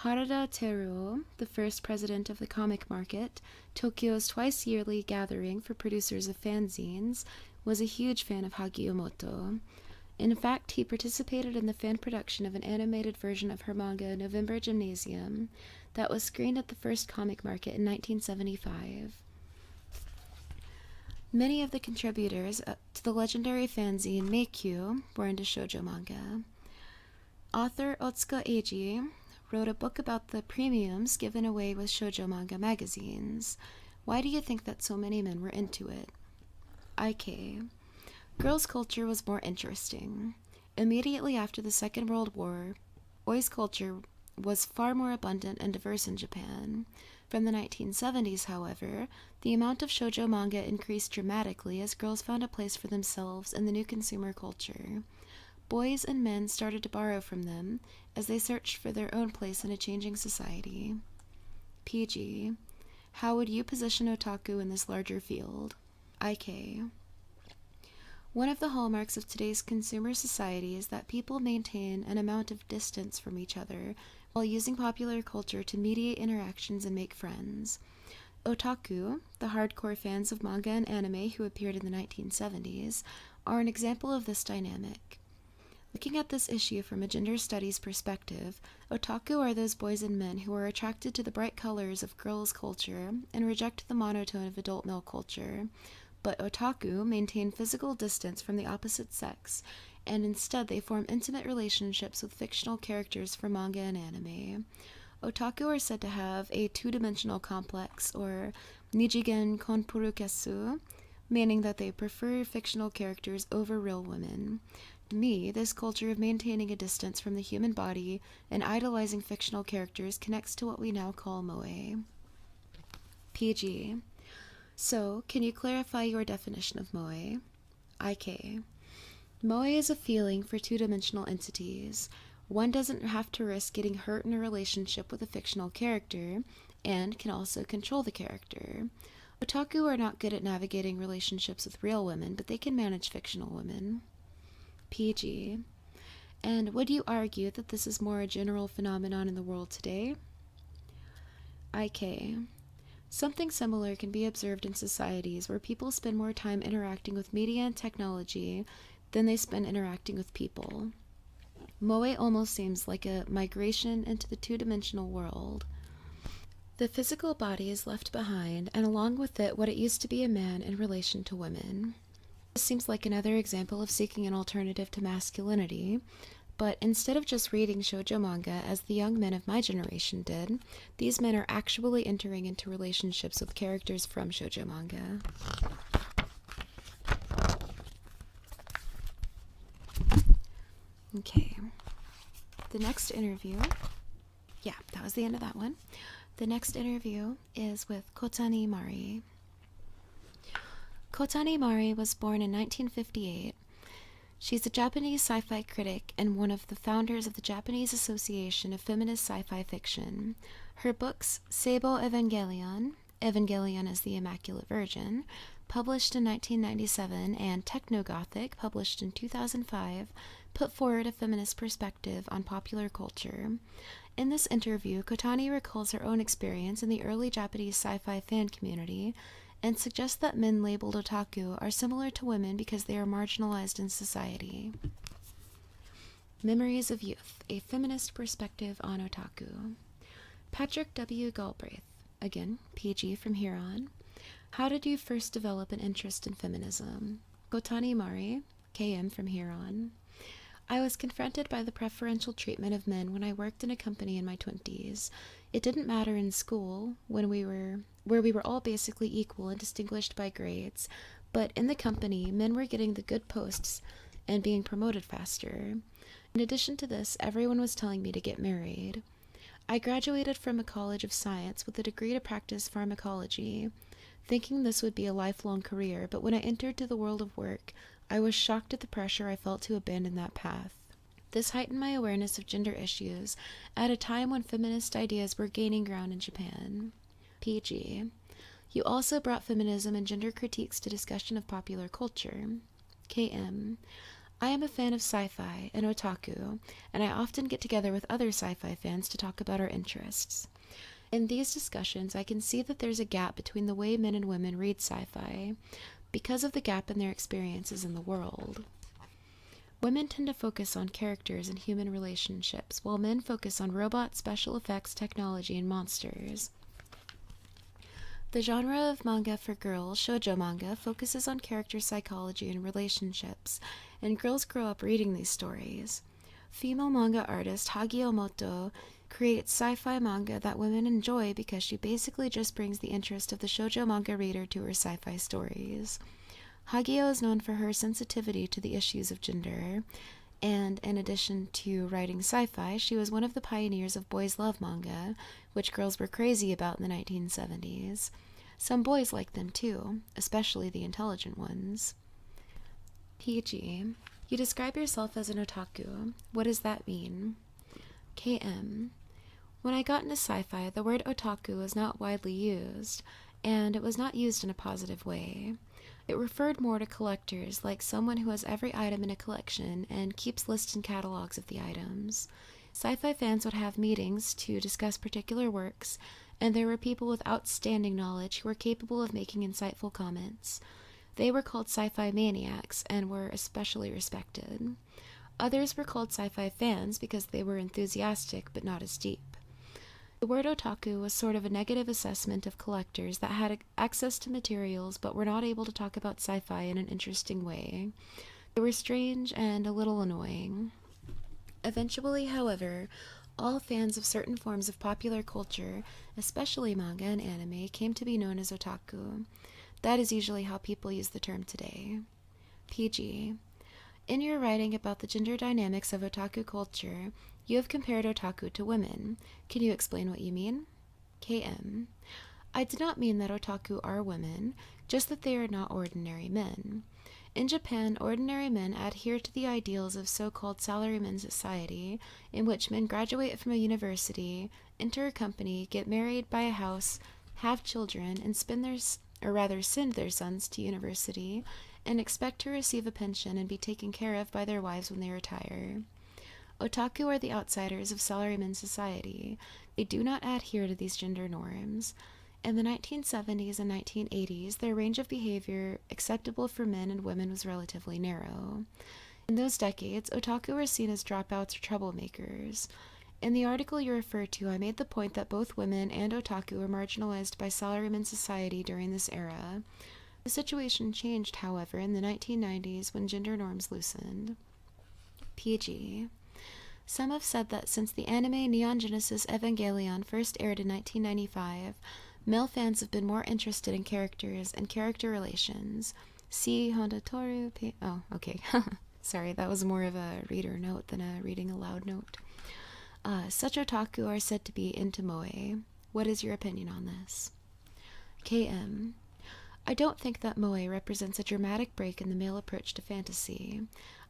Harada Teruo, the first president of the comic market, Tokyo's twice-yearly gathering for producers of fanzines, was a huge fan of Hagiomoto. In fact, he participated in the fan production of an animated version of her manga, November Gymnasium, that was screened at the first comic market in 1975. Many of the contributors to the legendary fanzine Meikyu were into shoujo manga. Author Otsuka Eiji wrote a book about the premiums given away with shoujo manga magazines. Why do you think that so many men were into it? IK. Girls' culture was more interesting. Immediately after the Second World War, boys' culture was far more abundant and diverse in Japan. From the 1970s, however, the amount of shoujo manga increased dramatically as girls found a place for themselves in the new consumer culture. Boys and men started to borrow from them as they searched for their own place in a changing society. PG. How would you position otaku in this larger field? IK. One of the hallmarks of today's consumer society is that people maintain an amount of distance from each other while using popular culture to mediate interactions and make friends. Otaku, the hardcore fans of manga and anime who appeared in the 1970s, are an example of this dynamic. Looking at this issue from a gender studies perspective, otaku are those boys and men who are attracted to the bright colors of girls' culture and reject the monotone of adult male culture. But otaku maintain physical distance from the opposite sex, and instead they form intimate relationships with fictional characters from manga and anime. Otaku are said to have a two-dimensional complex, or nijigen konpurukesu, meaning that they prefer fictional characters over real women. To me, this culture of maintaining a distance from the human body and idolizing fictional characters connects to what we now call moe. PG. So, can you clarify your definition of moe? IK. Moe is a feeling for two-dimensional entities. One doesn't have to risk getting hurt in a relationship with a fictional character, and can also control the character. Otaku are not good at navigating relationships with real women, but they can manage fictional women. PG. And would you argue that this is more a general phenomenon in the world today? IK. Something similar can be observed in societies where people spend more time interacting with media and technology than they spend interacting with people. Moe almost seems like a migration into the two-dimensional world. The physical body is left behind, and along with it what it used to be a man in relation to women. This seems like another example of seeking an alternative to masculinity, but instead of just reading shoujo manga as the young men of my generation did, these men are actually entering into relationships with characters from shoujo manga. Okay, the next interview, that was the end of that one. The next interview is with Kotani Mari. Kotani Mari was born in 1958. She's a Japanese sci-fi critic and one of the founders of the Japanese Association of Feminist Sci-Fi Fiction. Her books, Seibo Evangelion, Evangelion as the Immaculate Virgin, published in 1997, and Techno-Gothic, published in 2005, put forward a feminist perspective on popular culture. In this interview, Kotani recalls her own experience in the early Japanese sci-fi fan community and suggests that men labeled otaku are similar to women because they are marginalized in society. Memories of Youth, a feminist perspective on otaku. Patrick W. Galbraith, again, PG from here on. How did you first develop an interest in feminism? Kotani Mari, KM from here on. I was confronted by the preferential treatment of men when I worked in a company in my 20s. It didn't matter in school, where we were all basically equal and distinguished by grades, but in the company, men were getting the good posts and being promoted faster. In addition to this, everyone was telling me to get married. I graduated from a college of science with a degree to practice pharmacology, thinking this would be a lifelong career, but when I entered the world of work, I was shocked at the pressure I felt to abandon that path. This heightened my awareness of gender issues at a time when feminist ideas were gaining ground in Japan. PG. You also brought feminism and gender critiques to discussion of popular culture. KM. I am a fan of sci-fi and otaku, and I often get together with other sci-fi fans to talk about our interests. In these discussions, I can see that there's a gap between the way men and women read sci-fi, because of the gap in their experiences in the world. Women tend to focus on characters and human relationships, while men focus on robots, special effects, technology, and monsters. The genre of manga for girls, shoujo manga, focuses on character psychology and relationships, and girls grow up reading these stories. Female manga artist Hagio Moto creates sci-fi manga that women enjoy because she basically just brings the interest of the shoujo manga reader to her sci-fi stories. Hagio is known for her sensitivity to the issues of gender, and in addition to writing sci-fi, she was one of the pioneers of boys' love manga, which girls were crazy about in the 1970s. Some boys liked them too, especially the intelligent ones. PG. You describe yourself as an otaku. What does that mean? KM. When I got into sci-fi, the word otaku was not widely used, and it was not used in a positive way. It referred more to collectors, like someone who has every item in a collection and keeps lists and catalogs of the items. Sci-fi fans would have meetings to discuss particular works, and there were people with outstanding knowledge who were capable of making insightful comments. They were called sci-fi maniacs and were especially respected. Others were called sci-fi fans because they were enthusiastic but not as deep. The word otaku was sort of a negative assessment of collectors that had access to materials but were not able to talk about sci-fi in an interesting way. They were strange and a little annoying. Eventually, however, all fans of certain forms of popular culture, especially manga and anime, came to be known as otaku. That is usually how people use the term today. PG. In your writing about the gender dynamics of otaku culture, you have compared otaku to women. Can you explain what you mean? KM. I did not mean that otaku are women, just that they are not ordinary men. In Japan, ordinary men adhere to the ideals of so-called salaryman society, in which men graduate from a university, enter a company, get married, buy a house, have children, and send their sons to university, and expect to receive a pension and be taken care of by their wives when they retire. Otaku are the outsiders of salaryman society. They do not adhere to these gender norms. In the 1970s and 1980s, their range of behavior acceptable for men and women was relatively narrow. In those decades, otaku were seen as dropouts or troublemakers. In the article you refer to, I made the point that both women and otaku were marginalized by salaryman society during this era. The situation changed, however, in the 1990s when gender norms loosened. PG. Some have said that since the anime Neon Genesis Evangelion first aired in 1995, male fans have been more interested in characters and character relations. See Honda Toru. Oh, okay. Sorry, that was more of a reader note than a reading aloud note. Such otaku are said to be into moe. What is your opinion on this? KM. I don't think that moe represents a dramatic break in the male approach to fantasy.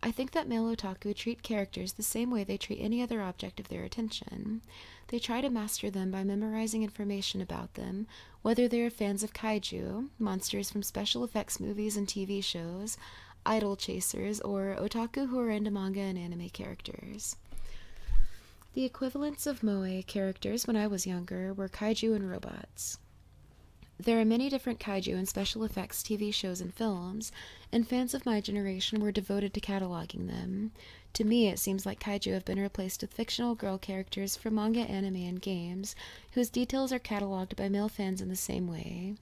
I think that male otaku treat characters the same way they treat any other object of their attention. They try to master them by memorizing information about them, whether they are fans of kaiju, monsters from special effects movies and TV shows, idol chasers, or otaku who are into manga and anime characters. The equivalents of moe characters when I was younger were kaiju and robots. There are many different kaiju and special effects TV shows and films, and fans of my generation were devoted to cataloging them. To me, it seems like kaiju have been replaced with fictional girl characters from manga, anime, and games, whose details are cataloged by male fans in the same way.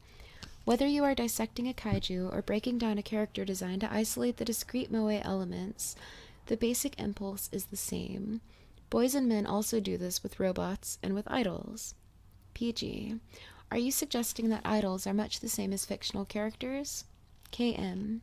Whether you are dissecting a kaiju or breaking down a character design to isolate the discrete moe elements, the basic impulse is the same. Boys and men also do this with robots and with idols. PG. Are you suggesting that idols are much the same as fictional characters? KM.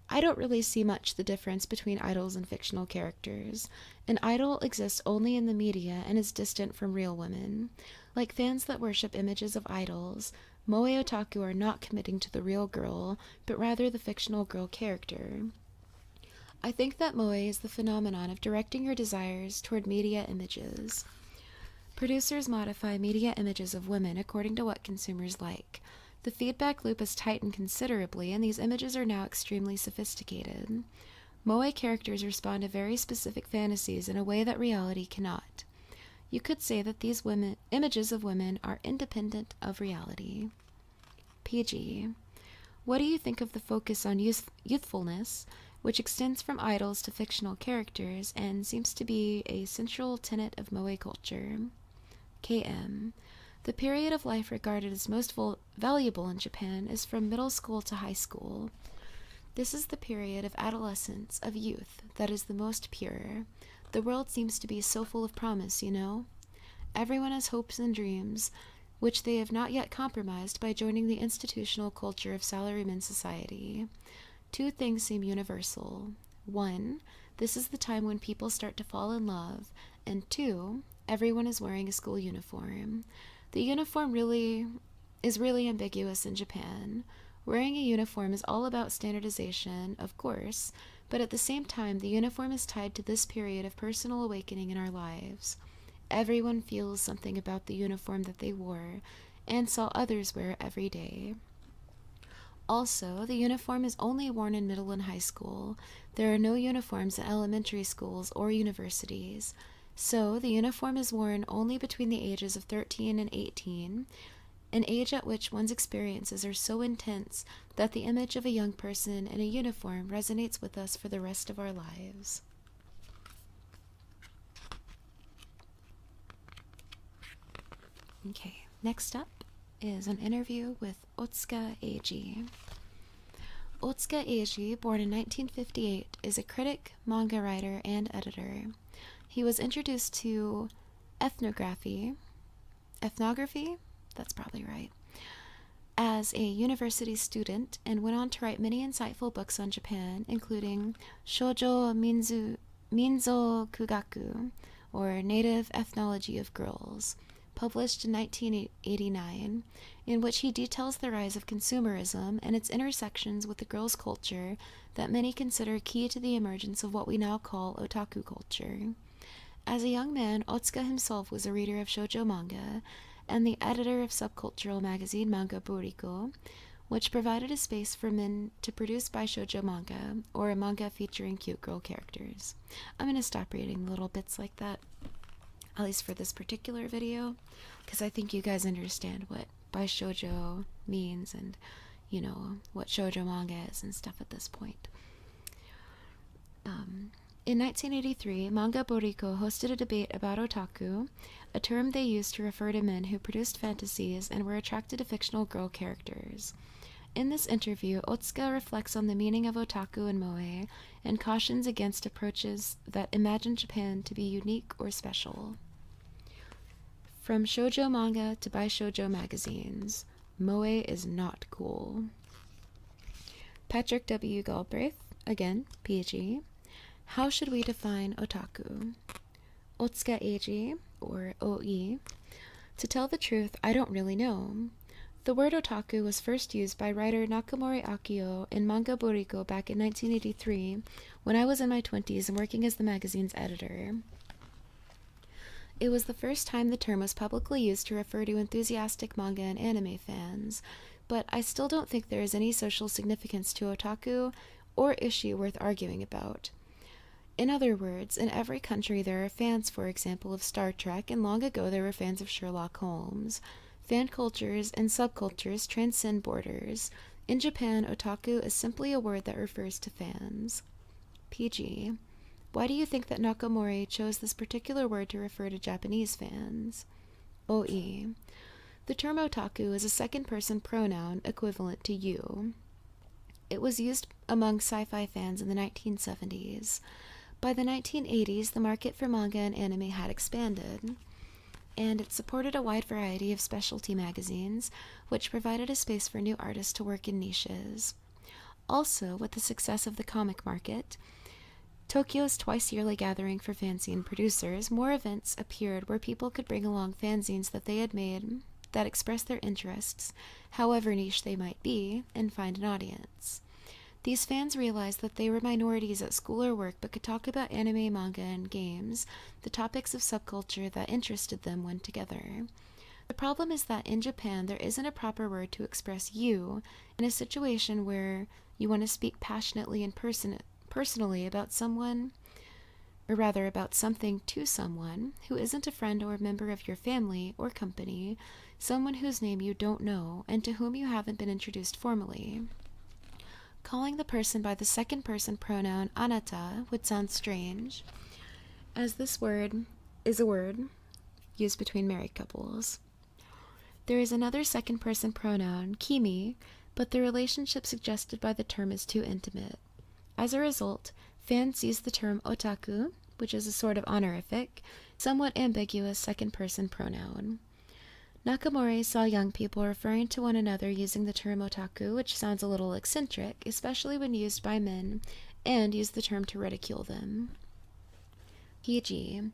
I don't really see much the difference between idols and fictional characters. An idol exists only in the media and is distant from real women. Like fans that worship images of idols, moe otaku are not committing to the real girl, but rather the fictional girl character. I think that moe is the phenomenon of directing your desires toward media images. Producers modify media images of women according to what consumers like. The feedback loop has tightened considerably, and these images are now extremely sophisticated. Moe characters respond to very specific fantasies in a way that reality cannot. You could say that these images of women are independent of reality. PG. What do you think of the focus on youthfulness, which extends from idols to fictional characters and seems to be a central tenet of moe culture? KM. The period of life regarded as most valuable in Japan is from middle school to high school. This is the period of adolescence, of youth, that is the most pure. The world seems to be so full of promise, you know? Everyone has hopes and dreams, which they have not yet compromised by joining the institutional culture of salaryman society. Two things seem universal. One, this is the time when people start to fall in love, and two, everyone is wearing a school uniform. The uniform is really ambiguous in Japan. Wearing a uniform is all about standardization, of course, but at the same time, the uniform is tied to this period of personal awakening in our lives. Everyone feels something about the uniform that they wore, and saw others wear every day. Also, the uniform is only worn in middle and high school. There are no uniforms in elementary schools or universities. So, the uniform is worn only between the ages of 13 and 18, an age at which one's experiences are so intense that the image of a young person in a uniform resonates with us for the rest of our lives. Okay, next up is an interview with Otsuka Eiji. Otsuka Eiji, born in 1958, is a critic, manga writer, and editor. He was introduced to ethnography, that's probably right, as a university student and went on to write many insightful books on Japan, including Shoujo Minzo Kugaku, or Native Ethnology of Girls, published in 1989, in which he details the rise of consumerism and its intersections with the girls' culture that many consider key to the emergence of what we now call otaku culture. As a young man, Otsuka himself was a reader of shoujo manga and the editor of subcultural magazine Manga Boriko, which provided a space for men to produce shoujo manga, or a manga featuring cute girl characters. I'm going to stop reading little bits like that, at least for this particular video, because I think you guys understand what shoujo means and, you know, what shoujo manga is and stuff at this point. In 1983, Manga Boriko hosted a debate about otaku, a term they used to refer to men who produced fantasies and were attracted to fictional girl characters. In this interview, Otsuka reflects on the meaning of otaku and moe, and cautions against approaches that imagine Japan to be unique or special. From shoujo manga to shoujo magazines, moe is not cool. Patrick W. Galbraith, again, PG. How should we define otaku? Otsuka Eiji, or OE. To tell the truth, I don't really know. The word otaku was first used by writer Nakamori Akio in Manga Boriko back in 1983 when I was in my 20s and working as the magazine's editor. It was the first time the term was publicly used to refer to enthusiastic manga and anime fans, but I still don't think there is any social significance to otaku or issue worth arguing about. In other words, in every country there are fans, for example, of Star Trek, and long ago there were fans of Sherlock Holmes. Fan cultures and subcultures transcend borders. In Japan, otaku is simply a word that refers to fans. PG. Why do you think that Nakamori chose this particular word to refer to Japanese fans? OE. The term otaku is a second-person pronoun equivalent to you. It was used among sci-fi fans in the 1970s. By the 1980s, the market for manga and anime had expanded, and it supported a wide variety of specialty magazines, which provided a space for new artists to work in niches. Also, with the success of the comic market, Tokyo's twice-yearly gathering for fanzine producers, more events appeared where people could bring along fanzines that they had made that expressed their interests, however niche they might be, and find an audience. These fans realized that they were minorities at school or work but could talk about anime, manga, and games, the topics of subculture that interested them when together. The problem is that in Japan there isn't a proper word to express you in a situation where you want to speak passionately and personally about someone, or rather about something to someone who isn't a friend or a member of your family or company, someone whose name you don't know and to whom you haven't been introduced formally. Calling the person by the second-person pronoun anata would sound strange, as this word is a word used between married couples. There is another second-person pronoun, kimi, but the relationship suggested by the term is too intimate. As a result, fans use the term otaku, which is a sort of honorific, somewhat ambiguous second-person pronoun. Nakamori saw young people referring to one another using the term otaku, which sounds a little eccentric, especially when used by men, and used the term to ridicule them. PG.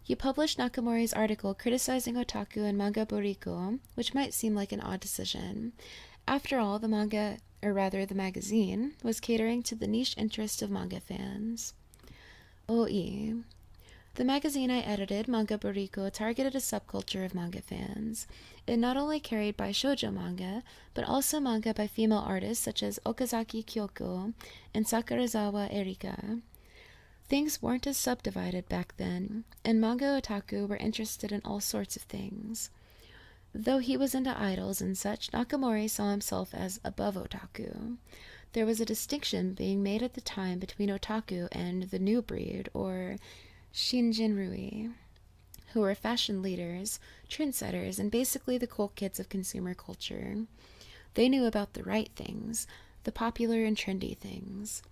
You published Nakamori's article criticizing otaku in Manga Boriko, which might seem like an odd decision. After all, the magazine, was catering to the niche interest of manga fans. OE. The magazine I edited, Manga Boriko, targeted a subculture of manga fans. It not only carried by shoujo manga, but also manga by female artists such as Okazaki Kyoko and Sakurazawa Erika. Things weren't as subdivided back then, and manga otaku were interested in all sorts of things. Though he was into idols and such, Nakamori saw himself as above otaku. There was a distinction being made at the time between otaku and the new breed, or Shinjinrui, who were fashion leaders, trendsetters, and basically the cool kids of consumer culture. They knew about the right things, the popular and trendy things.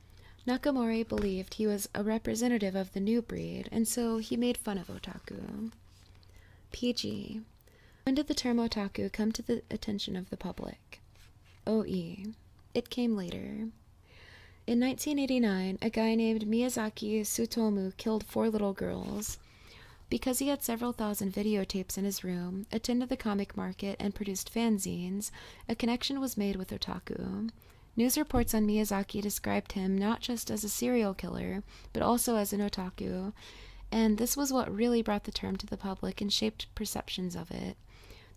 Nakamori believed he was a representative of the new breed, and so he made fun of otaku. PG. When did the term otaku come to the attention of the public? OE. It came later. In 1989, a guy named Miyazaki Tsutomu killed 4 little girls. Because he had several thousand videotapes in his room, attended the comic market, and produced fanzines, a connection was made with otaku. News reports on Miyazaki described him not just as a serial killer, but also as an otaku, and this was what really brought the term to the public and shaped perceptions of it.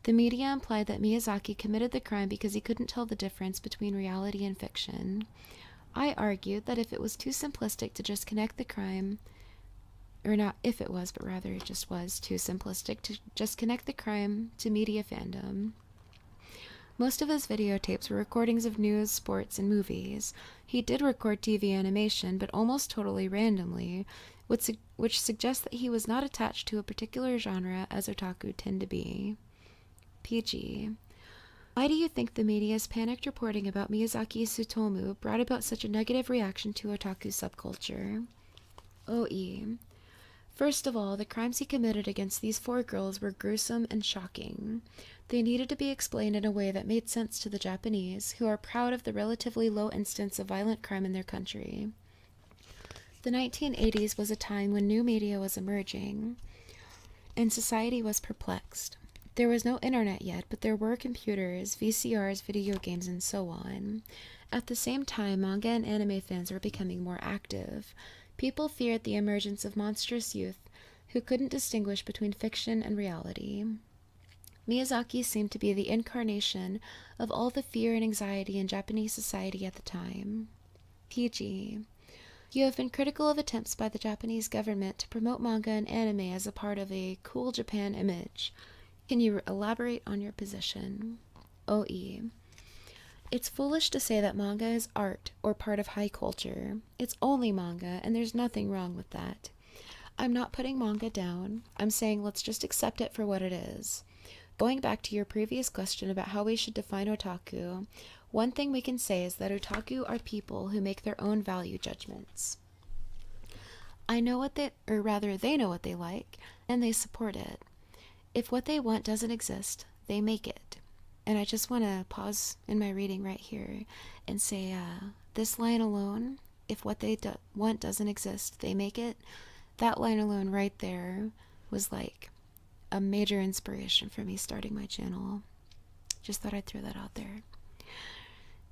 The media implied that Miyazaki committed the crime because he couldn't tell the difference between reality and fiction. I argued that if it was too simplistic to just connect the crime, or not if it was, but rather it just was too simplistic to just connect the crime to media fandom. Most of his videotapes were recordings of news, sports, and movies. He did record TV animation, but almost totally randomly, which suggests that he was not attached to a particular genre as otaku tend to be. PG. Why do you think the media's panicked reporting about Miyazaki Tsutomu brought about such a negative reaction to otaku subculture? OE. First of all, the crimes he committed against these 4 girls were gruesome and shocking. They needed to be explained in a way that made sense to the Japanese, who are proud of the relatively low instance of violent crime in their country. The 1980s was a time when new media was emerging, and society was perplexed. There was no internet yet, but there were computers, VCRs, video games, and so on. At the same time, manga and anime fans were becoming more active. People feared the emergence of monstrous youth who couldn't distinguish between fiction and reality. Miyazaki seemed to be the incarnation of all the fear and anxiety in Japanese society at the time. PG. You have been critical of attempts by the Japanese government to promote manga and anime as a part of a cool Japan image. Can you elaborate on your position? OE. It's foolish to say that manga is art or part of high culture. It's only manga, and there's nothing wrong with that. I'm not putting manga down. I'm saying let's just accept it for what it is. Going back to your previous question about how we should define otaku, one thing we can say is that otaku are people who make their own value judgments. They know what they like, and they support it. If what they want doesn't exist, they make it. And I just want to pause in my reading right here and say this line alone, if what they want doesn't exist, they make it, that line alone right there was like a major inspiration for me starting my channel. Just thought I'd throw that out there.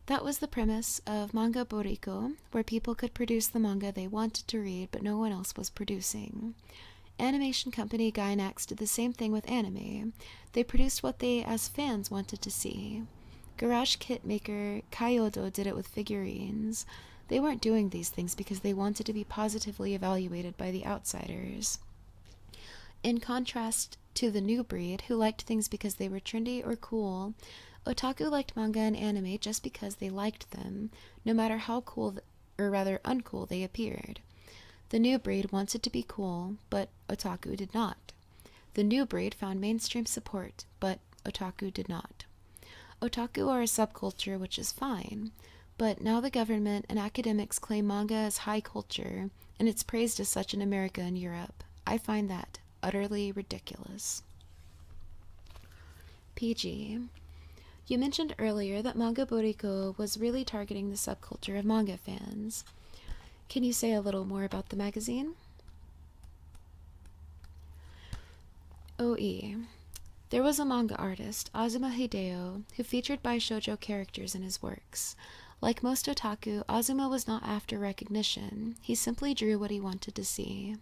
That was the premise of Manga Boriko, where people could produce the manga they wanted to read but no one else was producing. Animation company Gainax did the same thing with anime. They produced what they, as fans, wanted to see. Garage kit maker Kyoto did it with figurines. They weren't doing these things because they wanted to be positively evaluated by the outsiders. In contrast to the new breed, who liked things because they were trendy or cool, otaku liked manga and anime just because they liked them, no matter how cool, or rather uncool, they appeared. The new breed wanted to be cool, but otaku did not. The new breed found mainstream support, but otaku did not. Otaku are a subculture, which is fine, but now the government and academics claim manga as high culture, and it's praised as such in America and Europe. I find that utterly ridiculous. PG. You mentioned earlier that Manga Boriko was really targeting the subculture of manga fans. Can you say a little more about the magazine? OE. There was a manga artist, Azuma Hideo, who featured shoujo characters in his works. Like most otaku, Azuma was not after recognition. He simply drew what he wanted to see.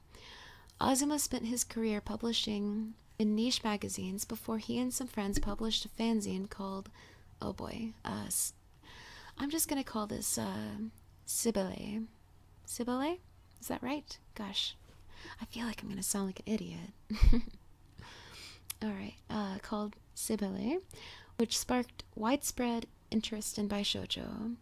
Azuma spent his career publishing in niche magazines before he and some friends published a fanzine called, I'm just going to call this Sibele. Sibele? Is that right? Gosh, I feel like I'm going to sound like an idiot. Alright, called Sibele, which sparked widespread interest in shoujo.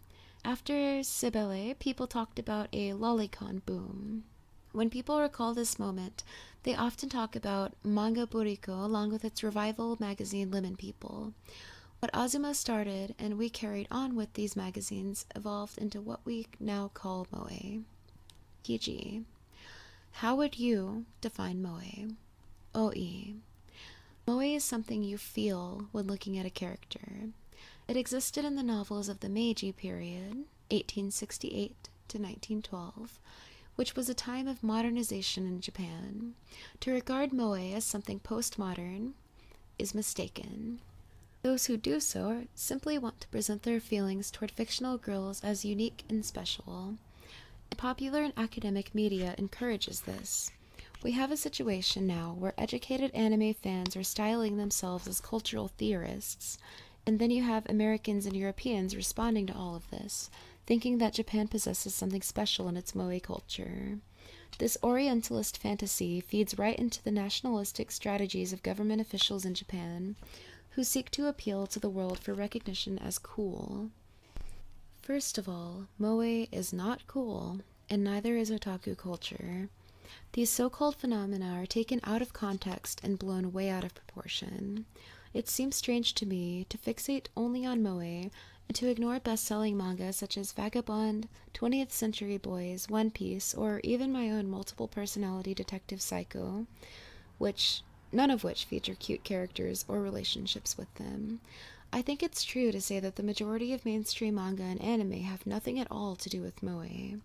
After Sibele, people talked about a lolicon boom. When people recall this moment, they often talk about Manga Boriko along with its revival magazine Lemon People. What Azuma started and we carried on with these magazines evolved into what we now call moe. PG. How would you define moe? OE. Moe is something you feel when looking at a character. It existed in the novels of the Meiji period, 1868 to 1912, which was a time of modernization in Japan. To regard moe as something postmodern is mistaken. Those who do so simply want to present their feelings toward fictional girls as unique and special. Popular and academic media encourages this. We have a situation now where educated anime fans are styling themselves as cultural theorists, and then you have Americans and Europeans responding to all of this, thinking that Japan possesses something special in its moe culture. This Orientalist fantasy feeds right into the nationalistic strategies of government officials in Japan, who seek to appeal to the world for recognition as cool. First of all, moe is not cool, and neither is otaku culture. These so-called phenomena are taken out of context and blown way out of proportion. It seems strange to me to fixate only on moe and to ignore best-selling manga such as Vagabond, 20th Century Boys, One Piece, or even my own multiple-personality Detective Psycho, none of which feature cute characters or relationships with them. I think it's true to say that the majority of mainstream manga and anime have nothing at all to do with moe.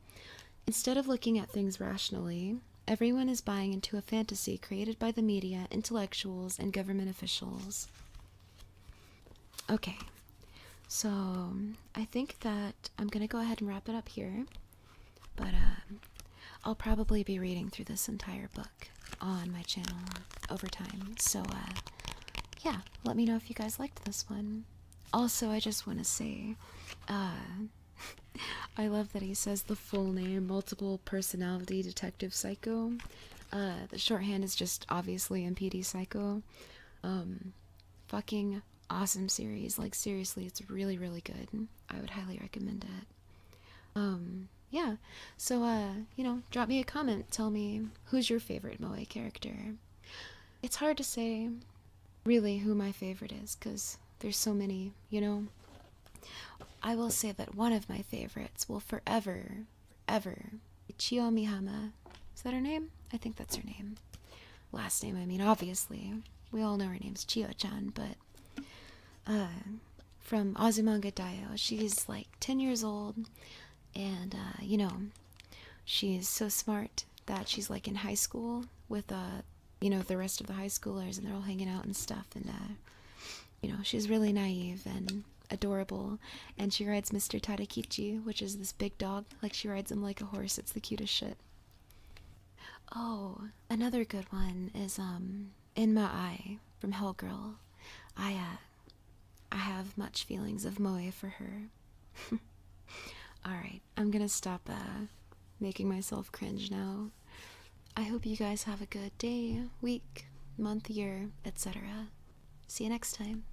Instead of looking at things rationally, Everyone is buying into a fantasy created by the media, intellectuals, and government officials. Okay, so I think that I'm gonna go ahead and wrap it up here, but I'll probably be reading through this entire book on my channel over time, so yeah, let me know if you guys liked this one. Also, I just want to say, I love that he says the full name, Multiple Personality Detective Psycho. The shorthand is just obviously MPD Psycho. Fucking awesome series. Like, seriously, it's really, really good. I would highly recommend it. Yeah. So, drop me a comment. Tell me, who's your favorite Moe character? It's hard to say, really, who my favorite is, because there's so many, I will say that one of my favorites will forever be Chio Mihama. Is that her name? I think that's her name. Last name, I mean, obviously. We all know her name's Chio-chan, but from Azumanga Daioh, she's like 10 years old, and, she's so smart that she's like in high school with, the rest of the high schoolers, and they're all hanging out and stuff, and, she's really naive and adorable, and she rides Mr. Tadakichi, which is this big dog. Like, she rides him like a horse. It's the cutest shit. Oh, another good one is In My Eye from Hellgirl. I have much feelings of Moe for her. Alright, I'm gonna stop making myself cringe now. I hope you guys have a good day, week, month, year, etc. See you next time.